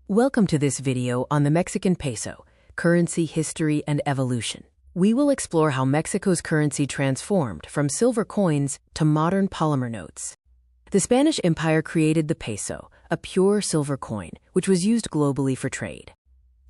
Welcome to this video on the Mexican peso, currency history and evolution. We will explore how Mexico's currency transformed from silver coins to modern polymer notes. The Spanish Empire created the peso, a pure silver coin, which was used globally for trade.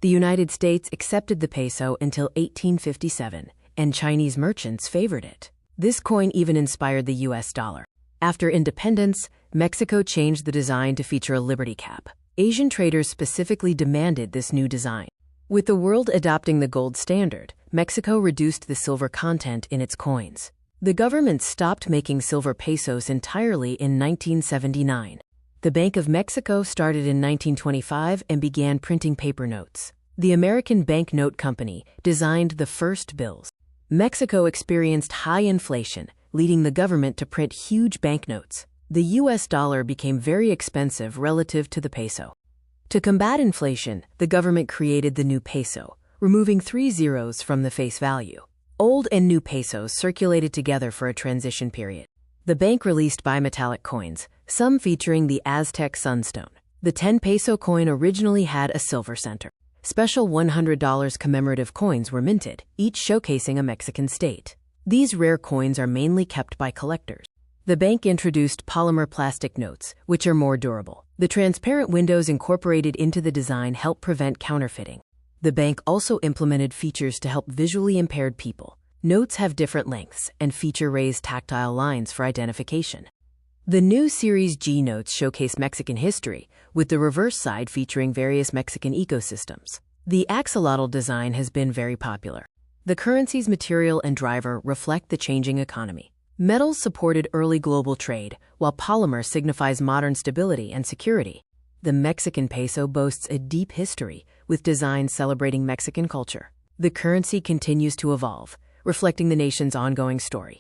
The United States accepted the peso until 1857, and Chinese merchants favored it. This coin even inspired the US dollar. After independence, Mexico changed the design to feature a liberty cap. Asian traders specifically demanded this new design. With the world adopting the gold standard, Mexico reduced the silver content in its coins. The government stopped making silver pesos entirely in 1979. The Bank of Mexico started in 1925 and began printing paper notes. The American Banknote Company designed the first bills. Mexico experienced high inflation, leading the government to print huge banknotes. The US dollar became very expensive relative to the peso. To combat inflation, the government created the new peso, removing 3 zeros from the face value. Old and new pesos circulated together for a transition period. The bank released bimetallic coins, some featuring the Aztec sunstone. The 10 peso coin originally had a silver center. Special $100 commemorative coins were minted, each showcasing a Mexican state. These rare coins are mainly kept by collectors. The bank introduced polymer plastic notes, which are more durable. The transparent windows incorporated into the design help prevent counterfeiting. The bank also implemented features to help visually impaired people. Notes have different lengths and feature raised tactile lines for identification. The new Series G notes showcase Mexican history, with the reverse side featuring various Mexican ecosystems. The axolotl design has been very popular. The currency's material and driver reflect the changing economy. Metals supported early global trade, while polymer signifies modern stability and security. The Mexican peso boasts a deep history, with designs celebrating Mexican culture. The currency continues to evolve, reflecting the nation's ongoing story.